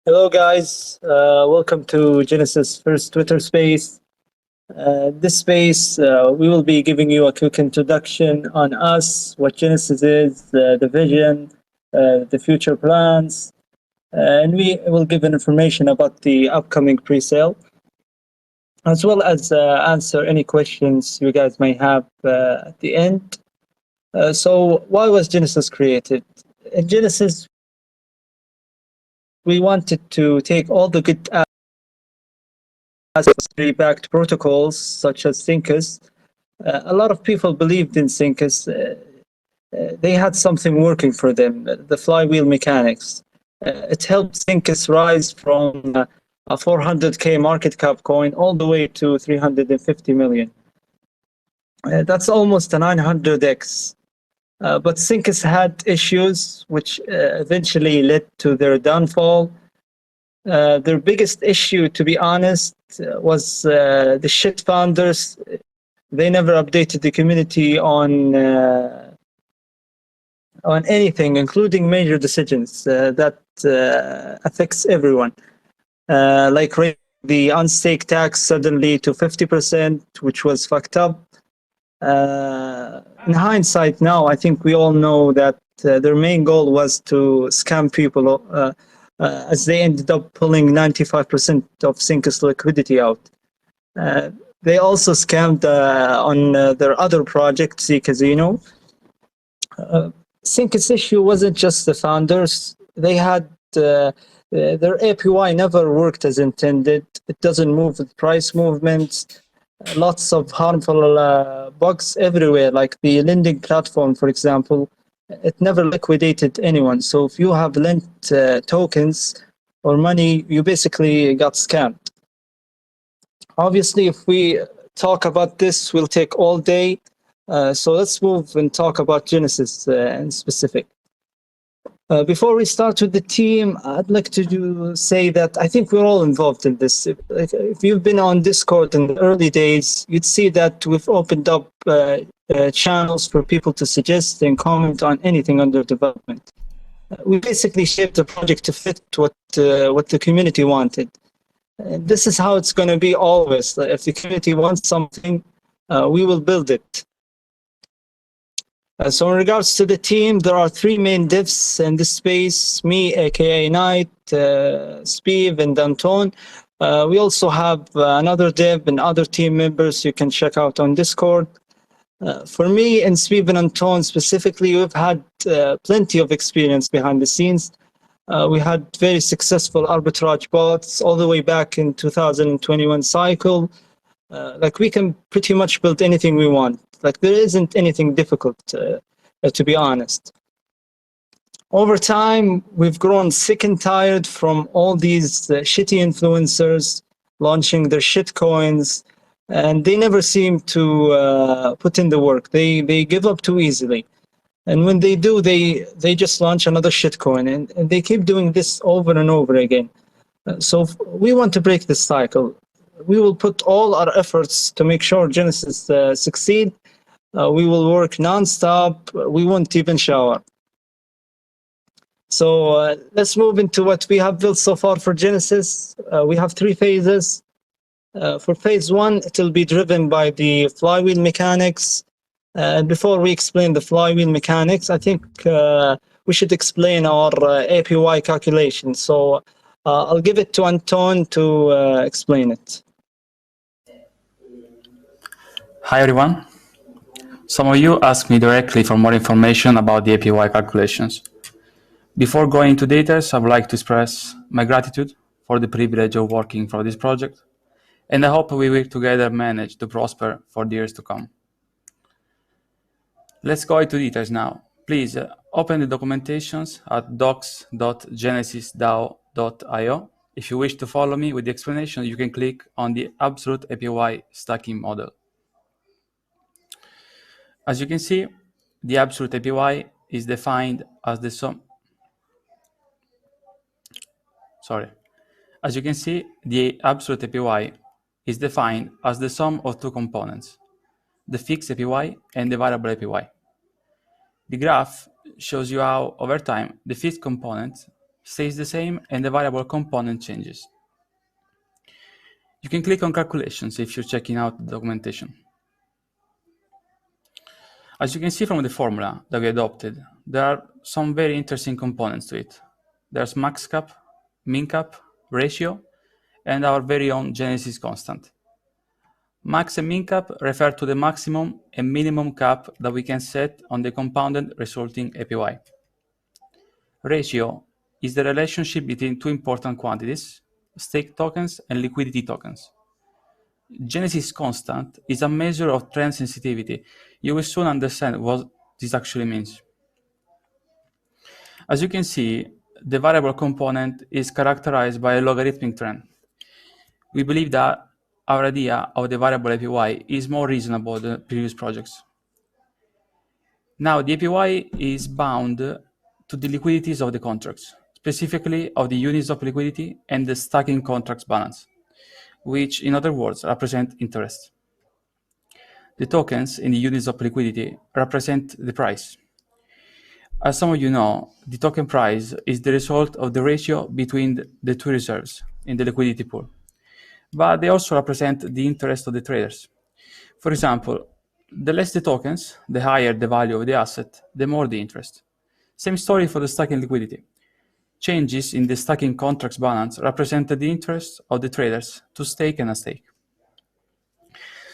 Hello, guys. Welcome to Genesis' first Twitter space. This space, we will be giving you a quick introduction on us, what Genesis is, the vision, the future plans, and we will give information about the upcoming pre-sale, as well as answer any questions you guys may have at the end. So, why was Genesis created? In Genesis, we wanted to take all the good backed protocols such as Syncus. A lot of people believed in Syncus. They had something working for them, the flywheel mechanics. It helped Syncus rise from a 400K market cap coin all the way to 350 million. That's almost a 900x. But Syncus had issues which eventually led to their downfall. Their biggest issue, to be honest, was the shit founders. They never updated the community on anything, including major decisions that affects everyone, like raising the unstake tax suddenly to 50%, which was fucked up. In hindsight, now I think we all know that their main goal was to scam people. As they ended up pulling 95% of Syncus liquidity out. They also scammed on their other project, Z Casino. Syncus issue wasn't just the founders. They had their APY never worked as intended. It doesn't move with price movements. Lots of harmful bugs everywhere, like the lending platform, for example. It never liquidated anyone. So if you have lent tokens or money, you basically got scammed. Obviously, if we talk about this, we'll take all day. So let's move and talk about Genesis in specific. Before we start with the team, I'd like to say that I think we're all involved in this. If you've been on Discord in the early days, you'd see that we've opened up channels for people to suggest and comment on anything under development. We basically shaped the project to fit what the community wanted. This is how it's going to be always. If the community wants something, we will build it. So in regards to the team, there are three main devs in this space, me, aka Knight, Spiv, and Anton. We also have another dev and other team members you can check out on Discord. For me and Spiv and Anton specifically, we've had plenty of experience behind the scenes. We had very successful arbitrage bots all the way back in 2021 cycle. Like we can pretty much build anything we want. Like there isn't anything difficult, to be honest. Over time, we've grown sick and tired from all these shitty influencers launching their shit coins, and they never seem to put in the work. They give up too easily. And when they do, they just launch another shitcoin, and they keep doing this over and over again. So we want to break this cycle. We will put all our efforts to make sure Genesis succeed. We will work nonstop. We won't even shower. So let's move into what we have built so far for Genesis. We have three phases. For phase one, it will be driven by the flywheel mechanics. And before we explain the flywheel mechanics, I think we should explain our APY calculation. So I'll give it to Anton to explain it. Hi everyone. Some of you asked me directly for more information about the APY calculations. Before going into details, I would like to express my gratitude for the privilege of working for this project, and I hope we will together manage to prosper for the years to come. Let's go into details now. Please open the documentations at docs.genesisdao.io. If you wish to follow me with the explanation, you can click on the absolute APY stacking model. As you can see, the absolute APY is defined as the sum. As you can see, the absolute APY is defined as the sum of two components, the fixed APY and the variable APY. The graph shows you how, over time, the fixed component stays the same and the variable component changes. You can click on calculations if you're checking out the documentation. As you can see from the formula that we adopted, there are some very interesting components to it. There's max cap, min cap, ratio, and our very own Genesis constant. Max and min cap refer to the maximum and minimum cap that we can set on the compounded resulting APY. Ratio is the relationship between two important quantities, stake tokens and liquidity tokens. Genesis constant is a measure of trend sensitivity. You will soon understand what this actually means. As you can see, the variable component is characterized by a logarithmic trend. We believe that our idea of the variable APY is more reasonable than previous projects. Now, the APY is bound to the liquidities of the contracts, specifically of the units of liquidity and the stacking contracts balance, which in other words represent interest. The tokens in the units of liquidity represent the price. As some of you know, the token price is the result of the ratio between the two reserves in the liquidity pool, but they also represent the interest of the traders. For example, the less the tokens, the higher the value of the asset, the more the interest. Same story for the stacking liquidity. Changes in the stacking contracts balance represent the interest of the traders to stake and unstake.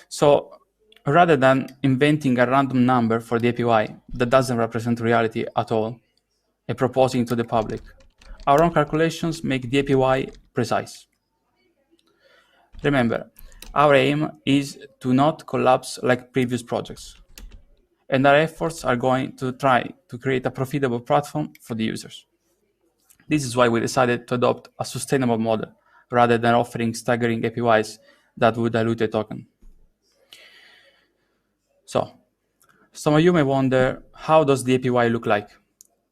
So rather than inventing a random number for the APY that doesn't represent reality at all and proposing to the public, our own calculations make the APY precise. Remember, our aim is to not collapse like previous projects, and our efforts are going to try to create a profitable platform for the users. This is why we decided to adopt a sustainable model rather than offering staggering APYs that would dilute the token. So, some of you may wonder, how does the APY look like?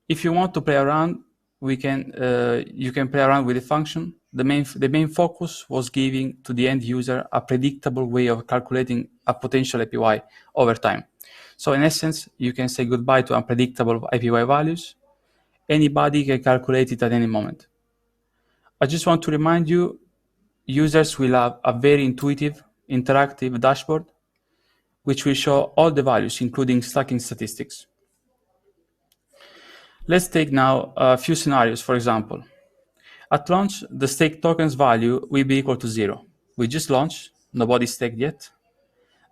If you want to play around, you can play around with the function. The main focus was giving to the end user a predictable way of calculating a potential APY over time. So in essence, you can say goodbye to unpredictable APY values. Anybody can calculate it at any moment. I just want to remind you, users will have a very intuitive, interactive dashboard which will show all the values, including stacking statistics. Let's take now a few scenarios, for example. At launch, the stake tokens value will be equal to 0. We just launched, nobody staked yet.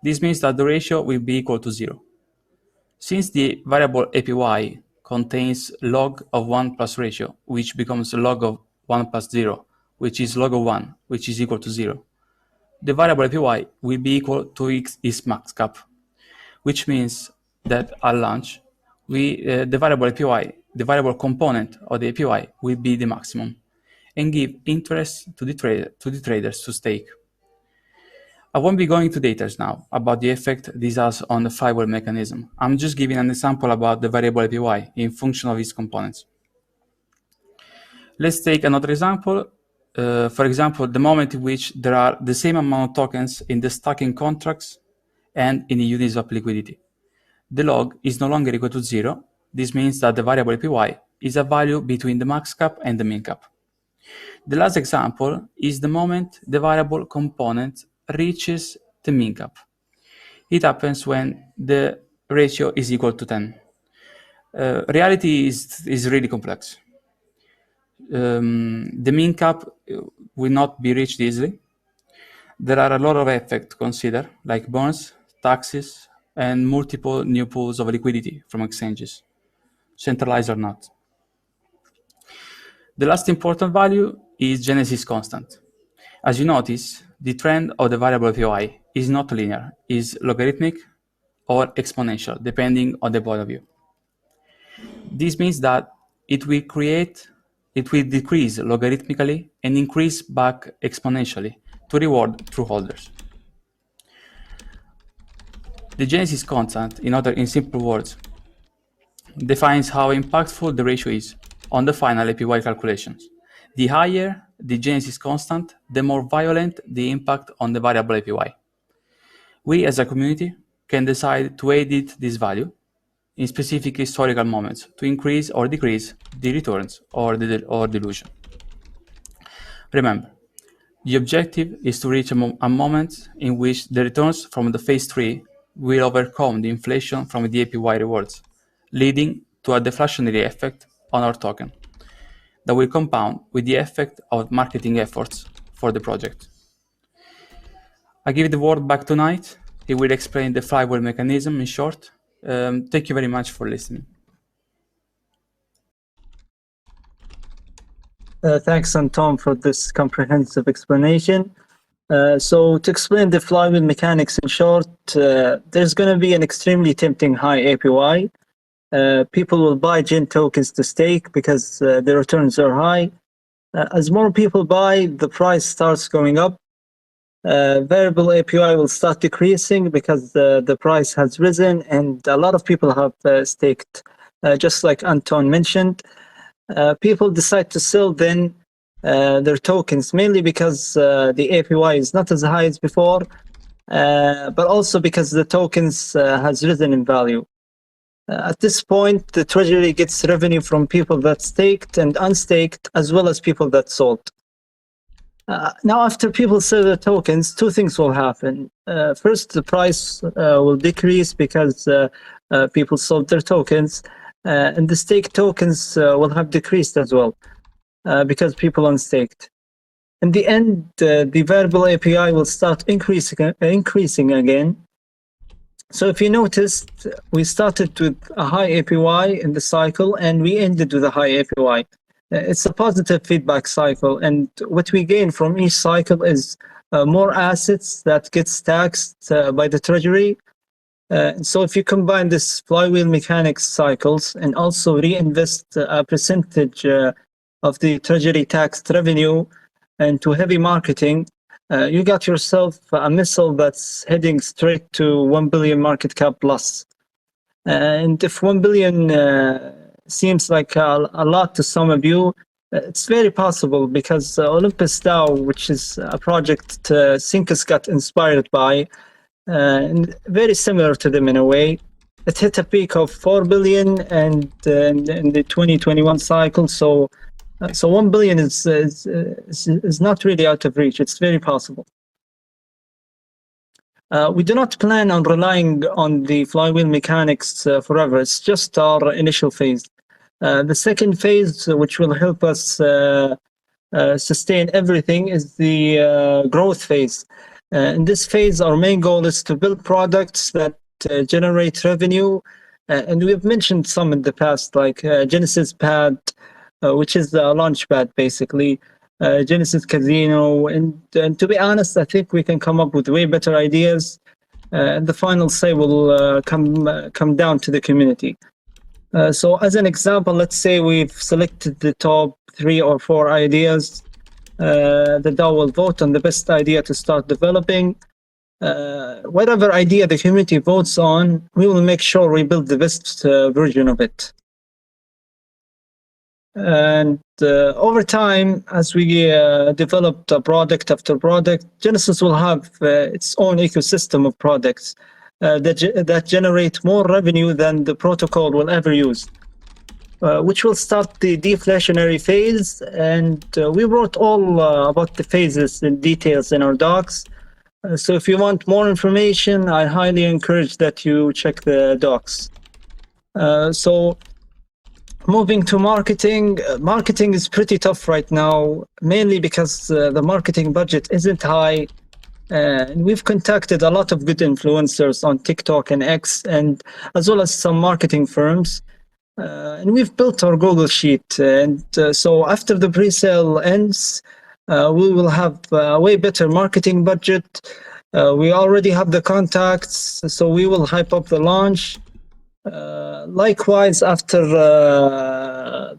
This means that the ratio will be equal to 0. Since the variable APY contains log of 1 plus ratio, which becomes log of 1 plus 0, which is log of 1, which is equal to 0, the variable APY will be equal to its max cap, which means that at launch, the variable APY, the variable component of the APY will be the maximum and give interest to the traders to stake. I won't be going into details now about the effect this has on the flywheel mechanism. I'm just giving an example about the variable APY in function of its components. Let's take another example. For example, the moment in which there are the same amount of tokens in the stacking contracts and in the units of liquidity. The log is no longer equal to 0. This means that the variable APY is a value between the max cap and the min cap. The last example is the moment the variable component reaches the min cap. It happens when the ratio is equal to 10. Reality is really complex. The min cap will not be reached easily. There are a lot of effects to consider, like bonds, taxes, and multiple new pools of liquidity from exchanges, centralized or not. The last important value is Genesis constant. As you notice, the trend of the variable APY is not linear, is logarithmic or exponential, depending on the point of view. This means that it will decrease logarithmically and increase back exponentially to reward true holders. The Genesis constant, in simple words, defines how impactful the ratio is on the final APY calculations. The higher the Genesis constant, the more violent the impact on the variable APY. We as a community can decide to edit this value in specific historical moments to increase or decrease the returns or dilution. Remember, the objective is to reach a moment in which the returns from the phase 3 will overcome the inflation from the APY rewards, leading to a deflationary effect on our token that will compound with the effect of marketing efforts for the project. I give the word back to Knight. He will explain the flywheel mechanism in short. Thank you very much for listening. Thanks, Anton, for this comprehensive explanation. So to explain the flywheel mechanics in short, there's going to be an extremely tempting high APY. People will buy GEN tokens to stake because the returns are high. As more people buy, the price starts going up. Variable APY will start decreasing because the price has risen and a lot of people have staked. Just like Anton mentioned, people decide to sell then their tokens, mainly because the APY is not as high as before, but also because the tokens has risen in value. At this point, the treasury gets revenue from people that staked and unstaked, as well as people that sold. Now, after people sell their tokens, two things will happen. First, the price will decrease because people sold their tokens, and the stake tokens will have decreased as well because people unstaked. In the end, the variable API will start increasing again. So if you noticed, we started with a high APY in the cycle, and we ended with a high APY. It's a positive feedback cycle, and what we gain from each cycle is more assets that gets taxed by the treasury. So if you combine this flywheel mechanics cycles and also reinvest a percentage of the treasury taxed revenue into heavy marketing, you got yourself a missile that's heading straight to 1 billion market cap plus. And if 1 billion seems like a lot to some of you, it's very possible because Olympus DAO, which is a project Syncus got inspired by, and very similar to them in a way, it hit a peak of 4 billion and in the 2021 cycle. So 1 billion is not really out of reach. It's very possible. We do not plan on relying on the flywheel mechanics forever. It's just our initial phase. The second phase, which will help us sustain everything, is the growth phase. In this phase, our main goal is to build products that generate revenue. And we've mentioned some in the past, like Genesis Pad, which is the launch pad, basically, Genesis Casino. And to be honest, I think we can come up with way better ideas. And the final say will come down to the community. So as an example, let's say we've selected the top 3 or 4 ideas. The DAO will vote on the best idea to start developing. Whatever idea the community votes on, we will make sure we build the best version of it. And over time, as we develop product after product, Genesis will have its own ecosystem of products that generate more revenue than the protocol will ever use, which will start the deflationary phase. And we wrote all about the phases in details in our docs. So if you want more information, I highly encourage that you check the docs. So moving to marketing, marketing is pretty tough right now, mainly because the marketing budget isn't high. And we've contacted a lot of good influencers on TikTok and X, and as well as some marketing firms. And we've built our Google Sheet. And so after the pre-sale ends, we will have a way better marketing budget. We already have the contacts, so we will hype up the launch. Likewise, after the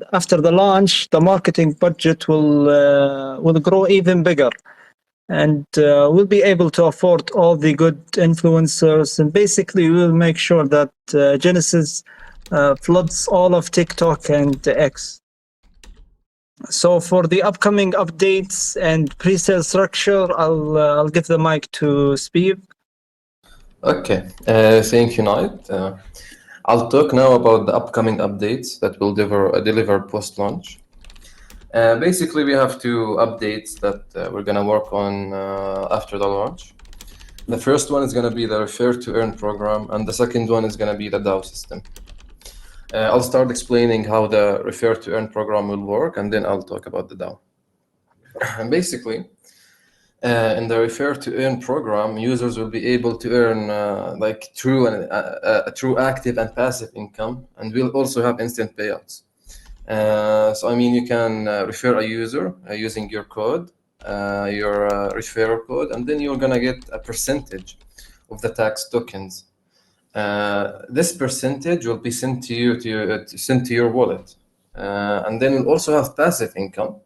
launch, the marketing budget will grow even bigger. And we'll be able to afford all the good influencers, and basically we'll make sure that Genesis floods all of TikTok and X. So for the upcoming updates and pre-sale structure, I'll give the mic to Steve. Okay, thank you, Knight. I'll talk now about the upcoming updates that will deliver post-launch. Basically, we have two updates that we're going to work on after the launch. The first one is going to be the Refer to Earn program, and the second one is going to be the DAO system. I'll start explaining how the Refer to Earn program will work, and then I'll talk about the DAO. And basically, in the Refer to Earn program, users will be able to earn like true active and passive income, and we'll also have instant payouts. So I mean, you can refer a user using your code, your referral code, and then you're gonna get a percentage of the tax tokens. This percentage will be sent to you sent to your wallet, and then we'll also have passive income,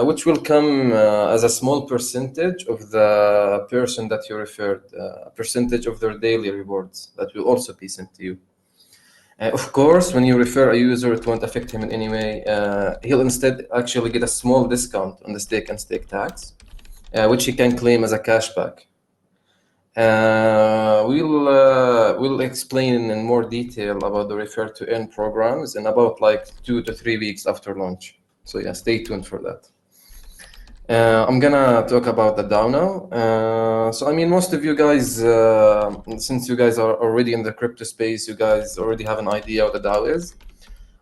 which will come as a small percentage of the person that you referred, a percentage of their daily rewards that will also be sent to you. Of course, when you refer a user, it won't affect him in any way. He'll instead actually get a small discount on the stake and stake tax, which he can claim as a cashback. We'll explain in more detail about the Refer to Earn programs in about like 2 to 3 weeks after launch. So yeah, stay tuned for that. I'm gonna talk about the DAO now. So I mean, most of you guys, since you guys are already in the crypto space, you guys already have an idea what the DAO is.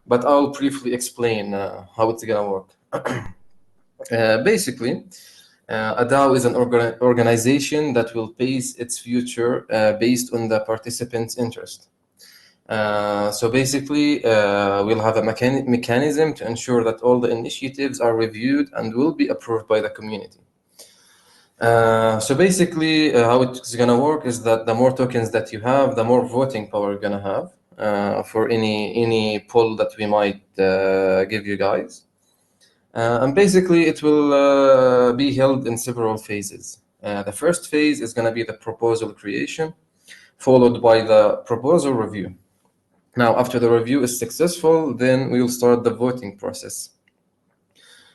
But I'll briefly explain how it's gonna work. Basically, a DAO is an organization that will pace its future based on the participants' interest. So basically, we'll have a mechanism to ensure that all the initiatives are reviewed and will be approved by the community. So basically, how it's going to work is that the more tokens that you have, the more voting power you're going to have for any poll that we might give you guys. And basically, it will be held in several phases. The first phase is going to be the proposal creation, followed by the proposal review. Now, after the review is successful, then we will start the voting process.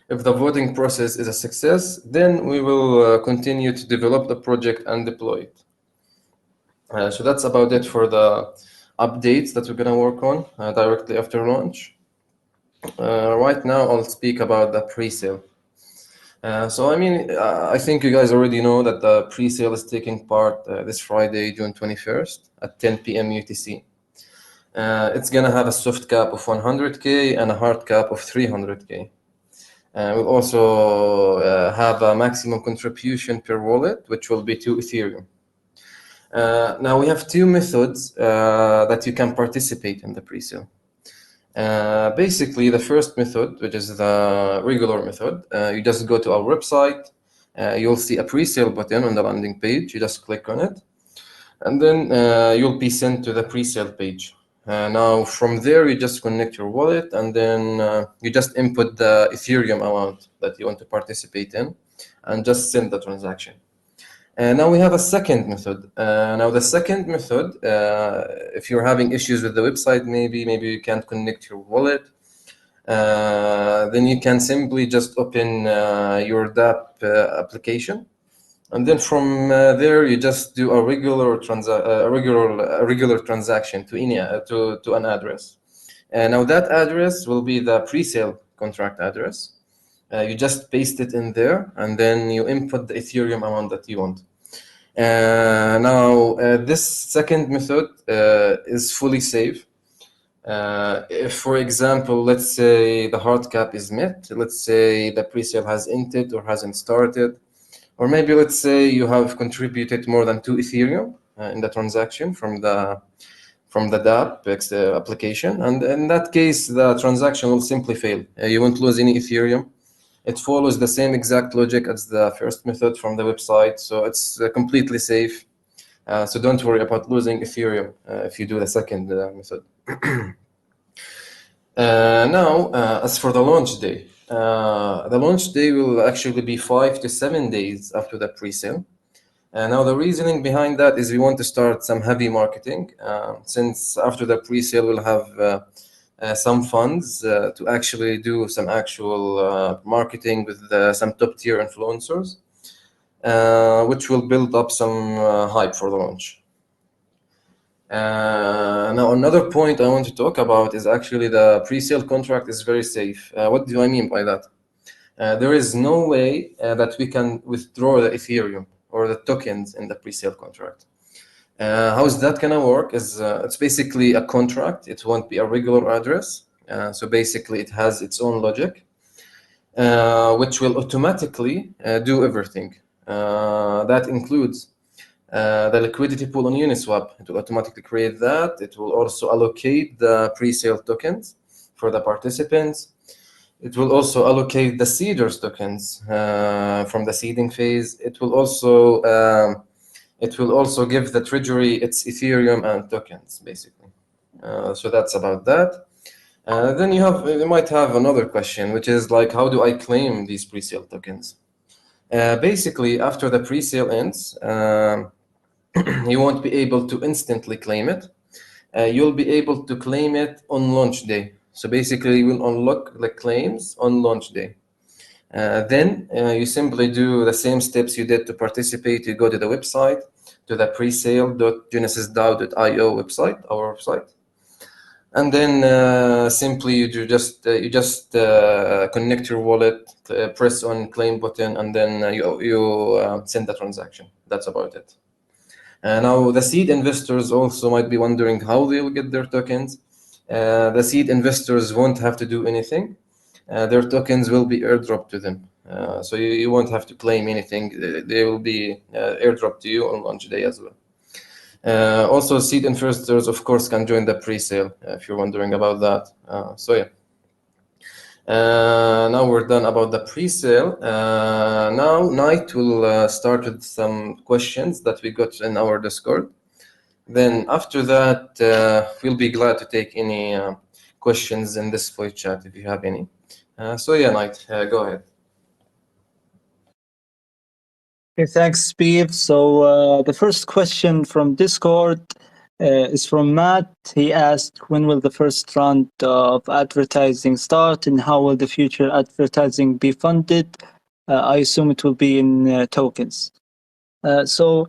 If the voting process is a success, then we will continue to develop the project and deploy it. So that's about it for the updates that we're going to work on directly after launch. Right now, I'll speak about the pre-sale. So I mean, I think you guys already know that the pre-sale is taking part this Friday, June 21st at 10 p.m. UTC. It's going to have a soft cap of 100K and a hard cap of 300K. We'll also have a maximum contribution per wallet, which will be 2 Ethereum. Now we have two methods that you can participate in the pre-sale. Basically, the first method, which is the regular method, you just go to our website, you'll see a pre-sale button on the landing page, you just click on it, and then you'll be sent to the pre-sale page. Now, from there, you just connect your wallet, and then you just input the Ethereum amount that you want to participate in, and just send the transaction. Now we have a second method. Now the second method, if you're having issues with the website, maybe you can't connect your wallet, then you can simply just open your DApp application. And then from there, you just do a regular transaction to any to an address. Now that address will be the pre-sale contract address. You just paste it in there, and then you input the Ethereum amount that you want. Now this second method is fully safe. If, for example, let's say the hard cap is met, let's say the pre-sale has ended or hasn't started. Or maybe let's say you have contributed more than 2 Ethereum in the transaction from the DApp application, and in that case, the transaction will simply fail. You won't lose any Ethereum. It follows the same exact logic as the first method from the website, so it's completely safe. So don't worry about losing Ethereum if you do the second method. Now, as for the launch day. The launch day will actually be 5 to 7 days after the pre-sale. Now, the reasoning behind that is we want to start some heavy marketing, since after the pre-sale we'll have some funds to actually do some actual marketing with some top-tier influencers, which will build up some hype for the launch. Now, another point I want to talk about is actually the pre-sale contract is very safe. What do I mean by that? There is no way that we can withdraw the Ethereum or the tokens in the pre-sale contract. How is that gonna work? It's basically a contract. It won't be a regular address. So basically, it has its own logic, which will automatically do everything. That includes the liquidity pool on Uniswap. It will automatically create that. It will also allocate the pre-sale tokens for the participants. It will also allocate the seeders tokens from the seeding phase. It will also give the treasury its Ethereum and tokens, basically. So that's about that. Then you might have another question, which is like, how do I claim these pre-sale tokens? Basically, after the pre-sale ends, you won't be able to instantly claim it. You'll be able to claim it on launch day. So basically, you will unlock the claims on launch day. Then you simply do the same steps you did to participate. You go to the website, to the presale.genesisdao.io website, our website, and then simply you just connect your wallet, press on claim button, and then you send the transaction. That's about it. Now the seed investors also might be wondering how they'll get their tokens. The seed investors won't have to do anything. Their tokens will be airdropped to them. So you won't have to claim anything. They will be airdropped to you on launch day as well. Also, seed investors, of course, can join the pre-sale if you're wondering about that. So yeah. Now we're done about the pre-sale. Now Knight will start with some questions that we got in our Discord. Then after that, we'll be glad to take any questions in this voice chat if you have any. So yeah, Knight, go ahead. Okay, thanks, Steve. So the first question from Discord is from Matt. He asked, when will the first round of advertising start and how will the future advertising be funded? I assume it will be in tokens. So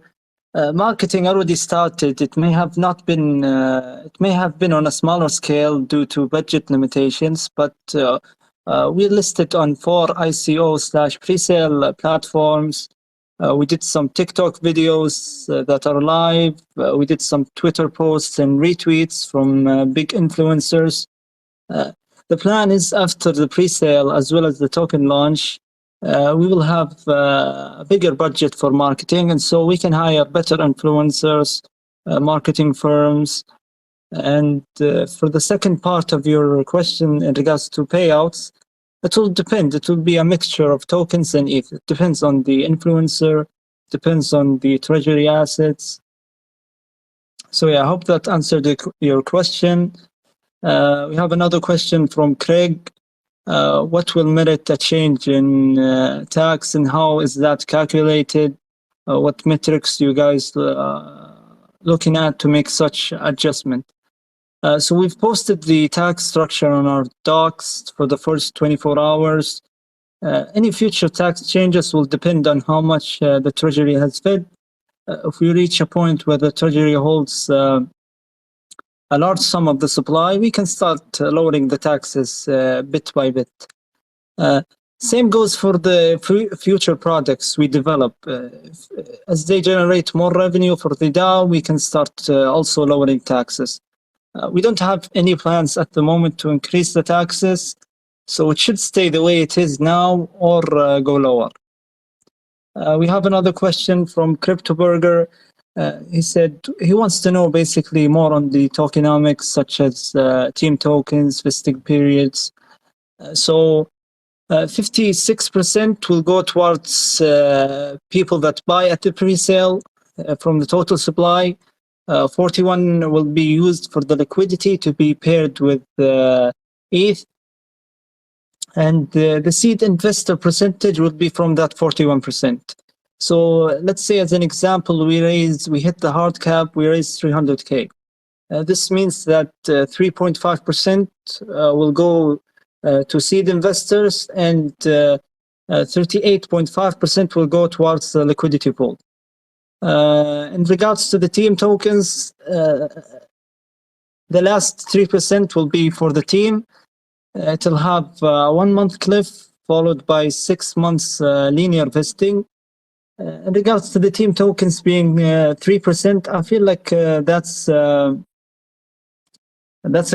marketing already started. It may have not been. It may have been on a smaller scale due to budget limitations, but we listed on 4 ICO/presale platforms. We did some TikTok videos that are live. We did some Twitter posts and retweets from big influencers. The plan is after the pre-sale as well as the token launch, we will have a bigger budget for marketing, and so we can hire better influencers, marketing firms. And for the second part of your question in regards to payouts, it will depend. It will be a mixture of tokens and ETH. It depends on the influencer, depends on the treasury assets. So yeah, I hope that answered your question. We have another question from Craig. What will merit a change in tax and how is that calculated? What metrics you guys looking at to make such adjustment? So we've posted the tax structure on our docs for the first 24 hours. Any future tax changes will depend on how much the Treasury has fed. If we reach a point where the Treasury holds a large sum of the supply, we can start lowering the taxes bit by bit. Same goes for the future products we develop. As they generate more revenue for the DAO, we can start also lowering taxes. We don't have any plans at the moment to increase the taxes, so it should stay the way it is now or go lower. We have another question from CryptoBurger. He said he wants to know basically more on the tokenomics, such as team tokens, vesting periods. So 56% will go towards people that buy at the pre-sale from the total supply. 41 will be used for the liquidity to be paired with ETH. And the seed investor percentage will be from that 41%. So let's say as an example, we hit the hard cap, we raised 300K. This means that 3.5% will go to seed investors and 38.5% will go towards the liquidity pool. In regards to the team tokens, the last 3% will be for the team. It'll have 1 month cliff followed by 6 months linear vesting. In regards to the team tokens being 3%, I feel like that's a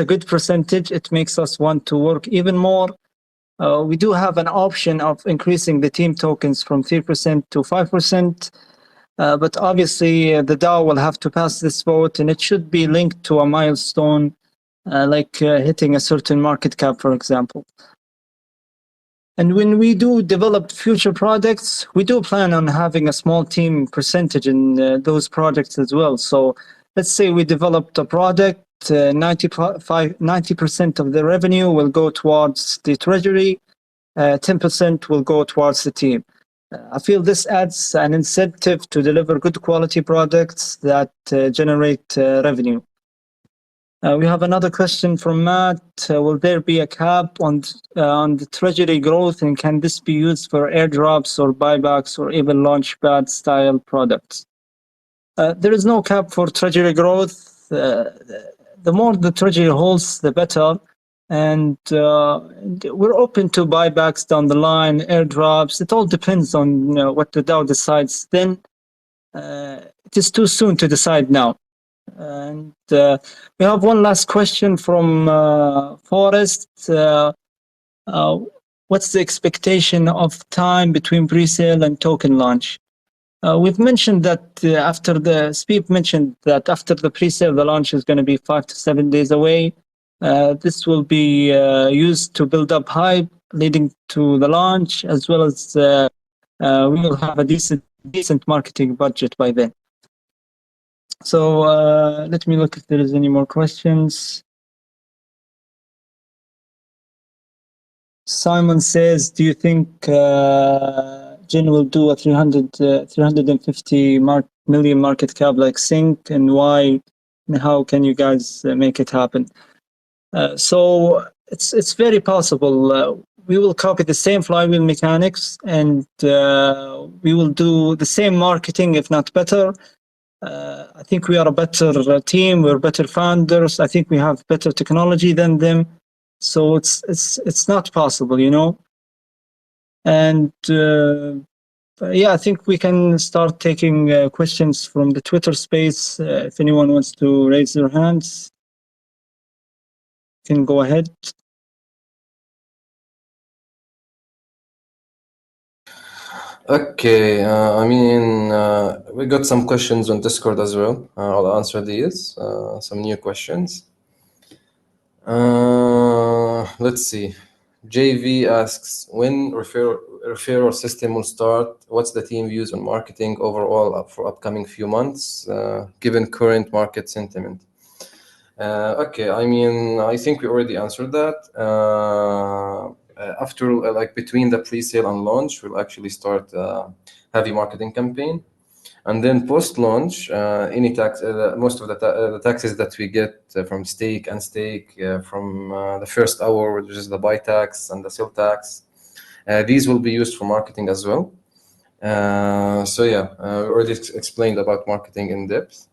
good percentage. It makes us want to work even more. We do have an option of increasing the team tokens from 3% to 5%. But obviously, the DAO will have to pass this vote, and it should be linked to a milestone, like hitting a certain market cap, for example. And when we do develop future projects, we do plan on having a small team percentage in those projects as well. So let's say we developed a product, 90% of the revenue will go towards the treasury, 10% will go towards the team. I feel this adds an incentive to deliver good quality products that generate revenue. We have another question from Matt. Will there be a cap on the treasury growth, and can this be used for airdrops or buybacks or even launchpad style products? There is no cap for treasury growth. The more the treasury holds, the better. And we're open to buybacks down the line, airdrops. It all depends on what the DAO decides then. It is too soon to decide now. And we have one last question from Forrest. What's the expectation of time between pre-sale and token launch? We've mentioned that Speed mentioned that after the pre-sale, the launch is going to be 5 to 7 days away. This will be used to build up hype leading to the launch, as well as we will have a decent marketing budget by then. So let me look if there is any more questions. Simon says, do you think Jin will do a 350 million market cap like Sync, and why and how can you guys make it happen? So it's very possible. We will copy the same flywheel mechanics, and we will do the same marketing, if not better. I think we are a better team. We're better founders. I think we have better technology than them. So it's not possible, And yeah, I think we can start taking questions from the Twitter space. If anyone wants to raise their hands, can go ahead. Okay, we got some questions on Discord as well. I'll answer these, some new questions. Let's see. JV asks, when referral system will start? What's the team views on marketing overall for upcoming few months, given current market sentiment? Okay, I think we already answered that. After, between the pre-sale and launch, we'll actually start a heavy marketing campaign. And then post-launch, any tax, most of the taxes that we get from stake, from the first hour, which is the buy tax and the sell tax, these will be used for marketing as well. So yeah, we already explained about marketing in depth.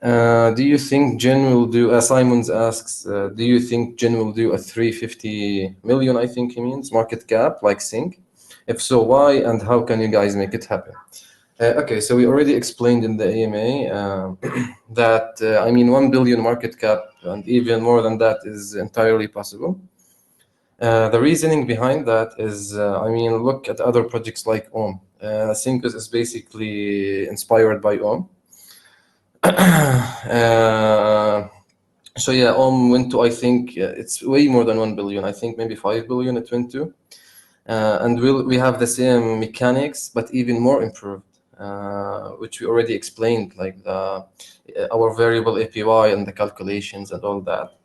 Do you think Jin will do, Simons asks, do you think Jin will do a 350 million, I think he means, market cap like Sync? If so, why, and how can you guys make it happen? Okay, so we already explained in the AMA that, 1 billion market cap and even more than that is entirely possible. The reasoning behind that is, look at other projects like Ohm. Sync is basically inspired by Ohm. So yeah, Ohm went to, I think, it's way more than 1 billion. I think maybe 5 billion it went to. And we have the same mechanics, but even more improved. Which we already explained, like our variable APY and the calculations and all that.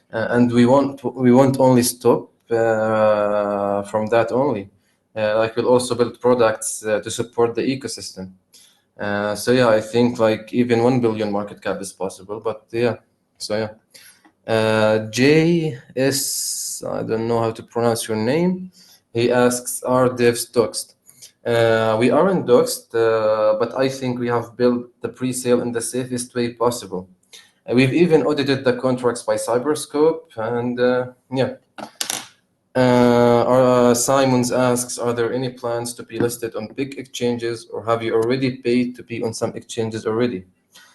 And we won't only stop from that only. We'll also build products to support the ecosystem. So yeah, I think even 1 billion market cap is possible. But yeah, so yeah. JS, I don't know how to pronounce your name. He asks, are devs doxed? We aren't doxed, but I think we have built the pre-sale in the safest way possible. We've even audited the contracts by Cyberscope, and yeah. Simons asks, are there any plans to be listed on big exchanges, or have you already paid to be on some exchanges already?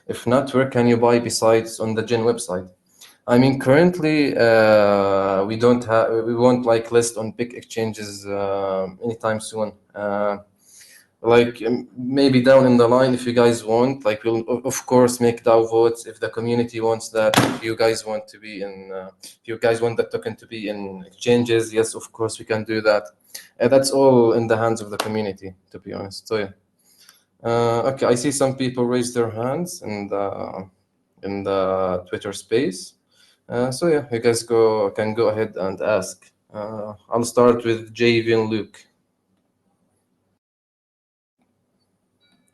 If not, where can you buy besides on the Gen website? I mean, currently we won't like list on big exchanges anytime soon. Maybe down in the line, if you guys want, like we'll of course make DAO votes if the community wants that. If you guys want to be in, if you guys want the token to be in exchanges, yes, of course we can do that. That's all in the hands of the community, to be honest. So yeah. Okay, I see some people raise their hands in the Twitter space. So yeah, you guys can go ahead and ask. I'll start with Javin Luke.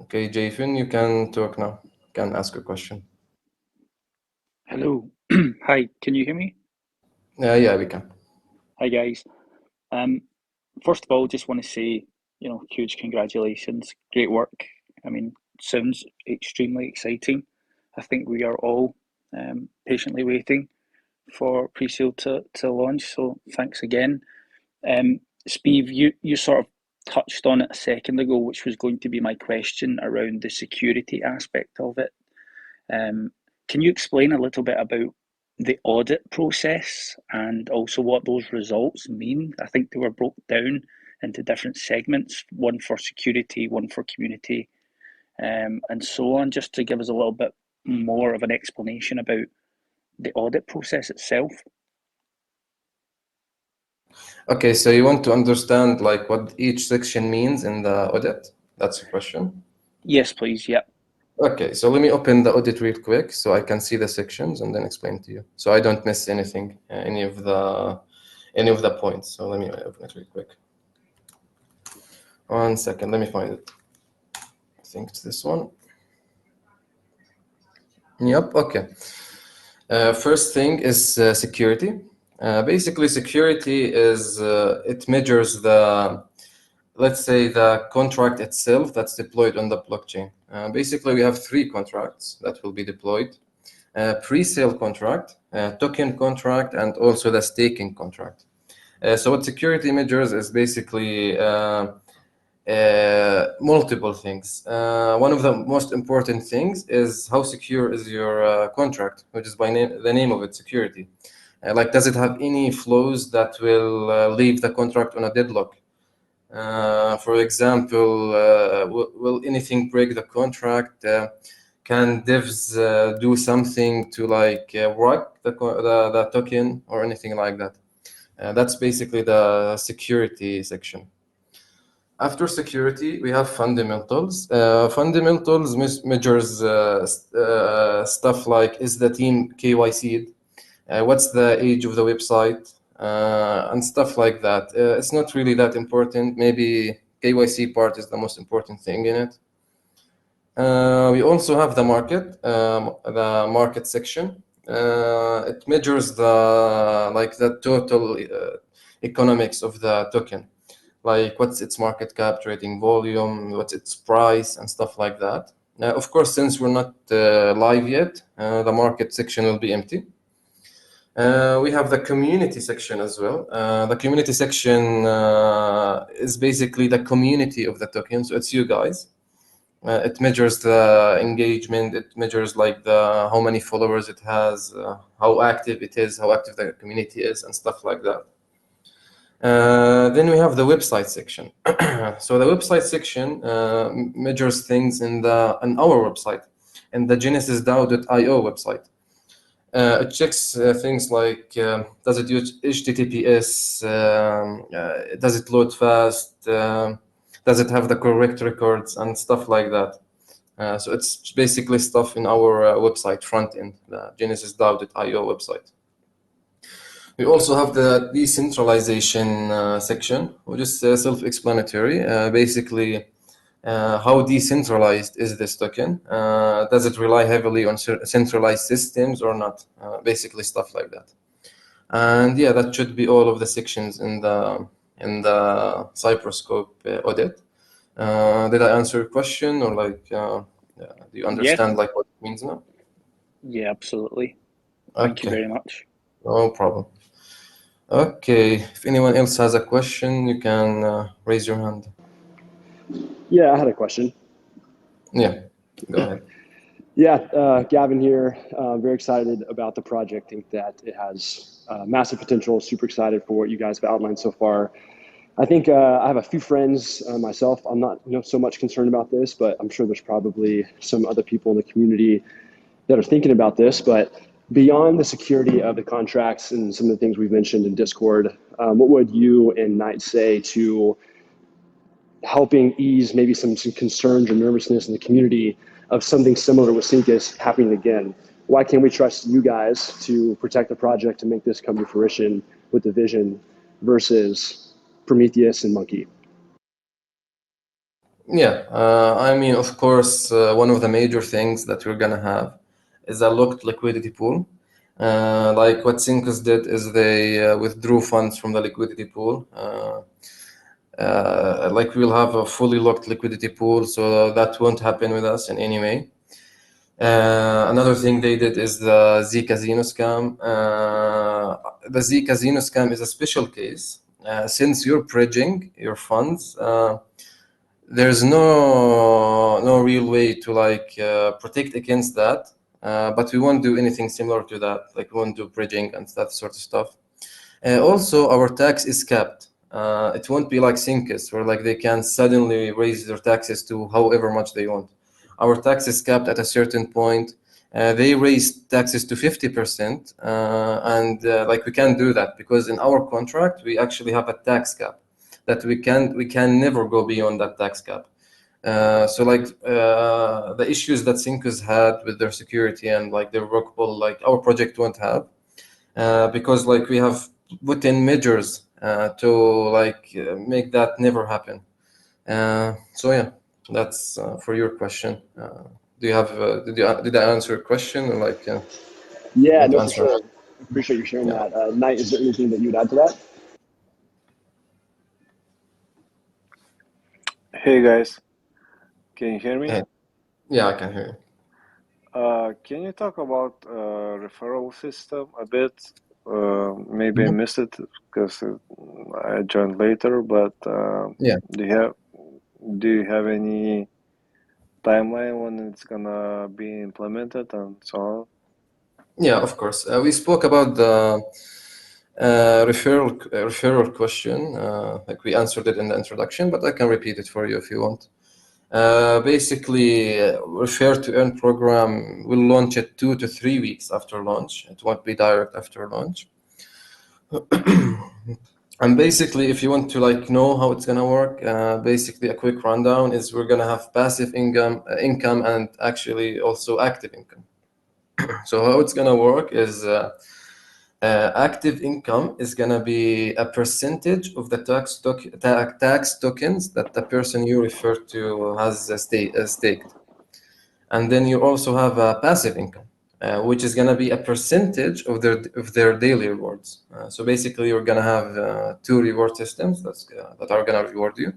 Okay, Javin, you can talk now. You can ask a question. Hello. Hi, can you hear me? Yeah, we can. Hi, guys. First of all, just want to say, huge congratulations. Great work. I mean, sounds extremely exciting. I think we are all patiently waiting for pre-sale to launch, so thanks again. Spiv, you sort of touched on it a second ago, which was going to be my question around the security aspect of it. Can you explain a little bit about the audit process and also what those results mean? I think they were broken down into different segments, one for security, one for community, and so on, just to give us a little bit more of an explanation about the audit process itself. Okay, so you want to understand like what each section means in the audit? That's the question? Yes, please. Yeah. Okay, so let me open the audit real quick so I can see the sections and then explain to you. So I don't miss anything, any of the points. So let me open it real quick. 1 second, let me find it. I think it's this one. Yep, okay. First thing is security. Basically, security is, it measures let's say the contract itself that's deployed on the blockchain. Basically, we have 3 contracts that will be deployed. Pre-sale contract, token contract, and also the staking contract. So what security measures is basically multiple things. One of the most important things is how secure is your contract, which is by the name of it, security. Like, does it have any flows that will leave the contract on a deadlock? For example, will anything break the contract? Can devs do something to like rock the token or anything like that? That's basically the security section. After security, we have fundamentals. Fundamentals measures stuff like, is the team KYC'd? What's the age of the website? And stuff like that. It's not really that important. Maybe KYC part is the most important thing in it. We also have the market section. It measures the total economics of the token. Like what's its market cap, trading volume, what's its price, and stuff like that. Of course, since we're not live yet, the market section will be empty. We have the community section as well. The community section is basically the community of the token, so it's you guys. It measures the engagement. It measures like how many followers it has, how active it is, how active the community is, and stuff like that. Then we have the website section. So the website section measures things in our website, in the genesisdao.io website. It checks things like, does it use HTTPS? Does it load fast? Does it have the correct records and stuff like that? So it's basically stuff in our website front end, the genesisdao.io website. We also have the decentralization section, which is self-explanatory. Basically, how decentralized is this token? Does it rely heavily on centralized systems or not? Basically, stuff like that. And yeah, that should be all of the sections in the Cyberscope audit. Did I answer your question, or like do you understand like what it means now? Yeah, absolutely. Thank you Okay, very much. no problem. Okay, if anyone else has a question, you can raise your hand. Yeah, I had a question. Yeah, go ahead. Yeah, Gavin here. Very excited about the project. Think that it has massive potential. Super excited for what you guys have outlined so far. I think I have a few friends myself. I'm not so much concerned about this, but I'm sure there's probably some other people in the community that are thinking about this. But beyond the security of the contracts and some of the things we've mentioned in Discord, what would you and Knight say to helping ease maybe some concerns or nervousness in the community of something similar with Syncus happening again? Why can't we trust you guys to protect the project and make this come to fruition with the vision versus Prometheus and Monkey? Yeah, I mean, of course, one of the major things that we're gonna have is a locked liquidity pool. Like what Syncus did is they withdrew funds from the liquidity pool. Like we'll have a fully locked liquidity pool, so that won't happen with us in any way. Another thing they did is the Z Casino scam. The Z Casino scam is a special case. Since you're bridging your funds, there's no real way to like protect against that. But we won't do anything similar to that. Like we won't do bridging and that sort of stuff. Also, our tax is capped. It won't be like Syncus, where like they can suddenly raise their taxes to however much they want. Our tax is capped at a certain point. They raised taxes to 50%, and like we can't do that because in our contract we actually have a tax cap that we can never go beyond that tax cap. So like the issues that Syncus had with their security and like their workable, like our project won't have, because like we have put in measures to like make that never happen. So yeah, that's for your question. Do you have did I answer your question, or like Yeah, want to no, for answer? sure. Appreciate you sharing Yeah. that. Knight, is there anything that you'd add to that? Hey guys, can you hear me? Hey. Yeah, I can hear you. Can you talk about referral system a bit? Maybe I missed it because I joined later, but Yeah. do you have any timeline when it's gonna be implemented and so on? Yeah, of course. We spoke about the referral question. Like we answered it in the introduction, but I can repeat it for you if you want. Basically, Refer to Earn program will launch it 2 to 3 weeks after launch. It won't be direct after launch. And basically, if you want to like know how it's gonna work, basically a quick rundown is we're gonna have passive income and actually also active income. So how it's gonna work is active income is gonna be a percentage of the tax tokens that the person you refer to has staked, and then you also have passive income, which is gonna be a percentage of their daily rewards. So basically, you're gonna have two reward systems that are gonna reward you.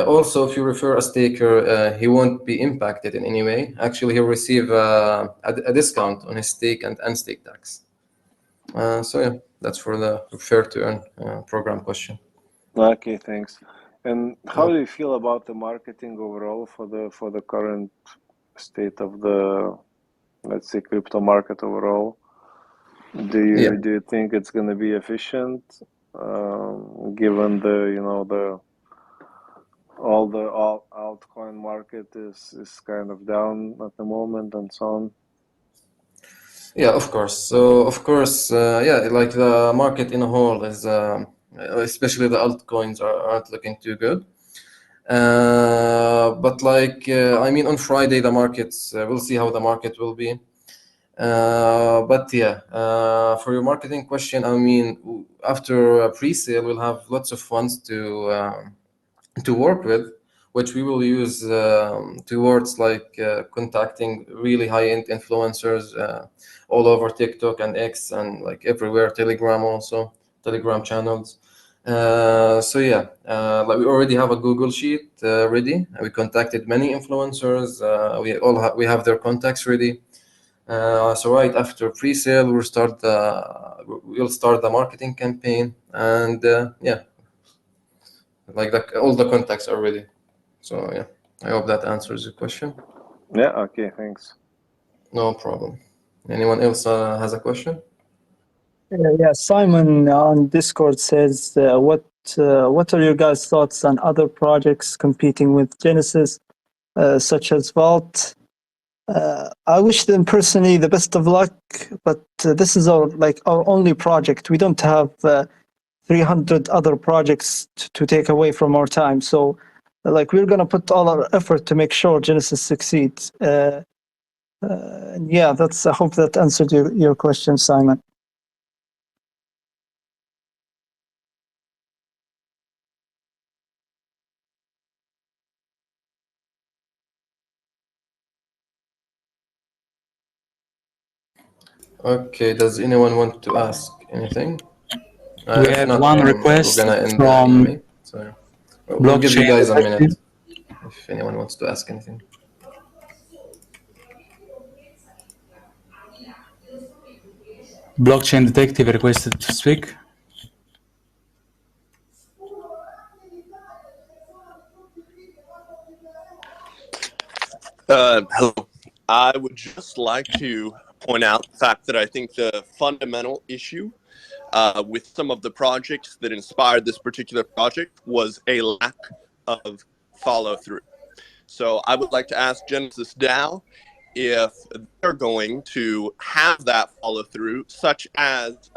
Also, if you refer a staker, he won't be impacted in any way. Actually, he'll receive a discount on his stake and unstake tax. So yeah, that's for the Refer to Earn program question. Okay, thanks. And how do you feel about the marketing overall for the current state of the, let's say, crypto market overall? Do you think it's going to be efficient, given the altcoin market is kind of down at the moment and so on? Yeah, of course. So of course, yeah, like the market in a whole is, especially the altcoins aren't looking too good. But like, I mean, on Friday the markets, we'll see how the market will be. But yeah, for your marketing question, I mean, after a pre-sale, we'll have lots of funds to work with, which we will use towards like contacting really high-end influencers all over TikTok and X and like everywhere, Telegram also, Telegram channels. So yeah, like we already have a Google sheet ready. We contacted many influencers. We have their contacts ready. So right after pre-sale, we'll start the marketing campaign, and yeah, like all the contacts are ready. So yeah, I hope that answers your question. Yeah, okay, thanks. No problem. Anyone else has a question? Yeah, Simon on Discord says, what are your guys' thoughts on other projects competing with Genesis, such as Vault? I wish them personally the best of luck, but this is our only project. We don't have 300 other projects to take away from our time. So, we're gonna put all our effort to make sure Genesis succeeds. Yeah, I hope that answered your question, Simon. Okay, does anyone want to ask anything? We If have not, one then request we're gonna end the from AMA. So we'll give you Blockchain guys a Detective. minute if anyone wants to ask anything. Blockchain Detective requested to speak. Hello. I would just like to point out the fact that I think the fundamental issue with some of the projects that inspired this particular project was a lack of follow through. So I would like to ask Genesis DAO if they're going to have that follow through, such as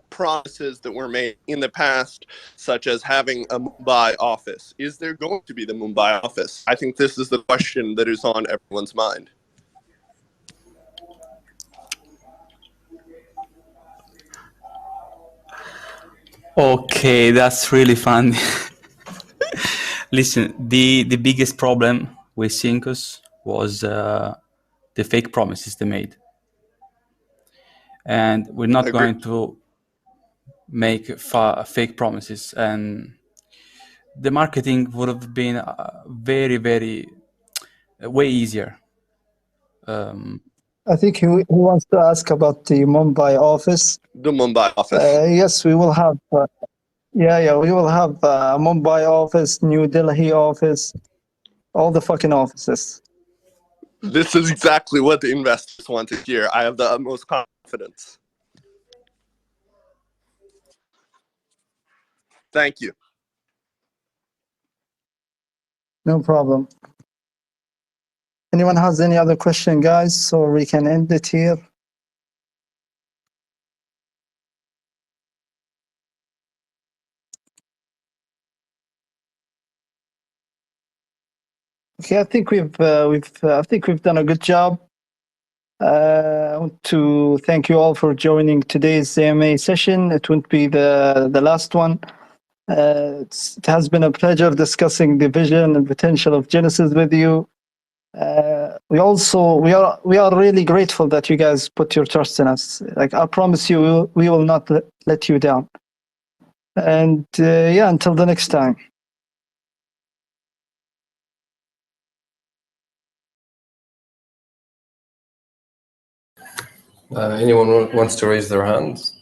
promises that were made in the past, such as having a Mumbai office. Is there going to be the Mumbai office? I think this is the question that is on everyone's mind. Okay, that's really fun. Listen, the biggest problem with Syncus was the fake promises they made. And we're not Agree. going to make fake promises. And the marketing would have been very, very, way easier. I think he wants to ask about the Mumbai office. The Mumbai office. Yes, we will have. We will have Mumbai office, New Delhi office, all the fucking offices. This is exactly what the investors want to hear. I have the utmost confidence. Thank you. No problem. Anyone has any other question, guys? So we can end it here. Okay, I think we've done a good job. I want to thank you all for joining today's AMA session. It won't be the last one. It has been a pleasure discussing the vision and potential of Genesis with you. We are really grateful that you guys put your trust in us. I promise you, we will not let you down. And until the next time. Anyone wants to raise their hands?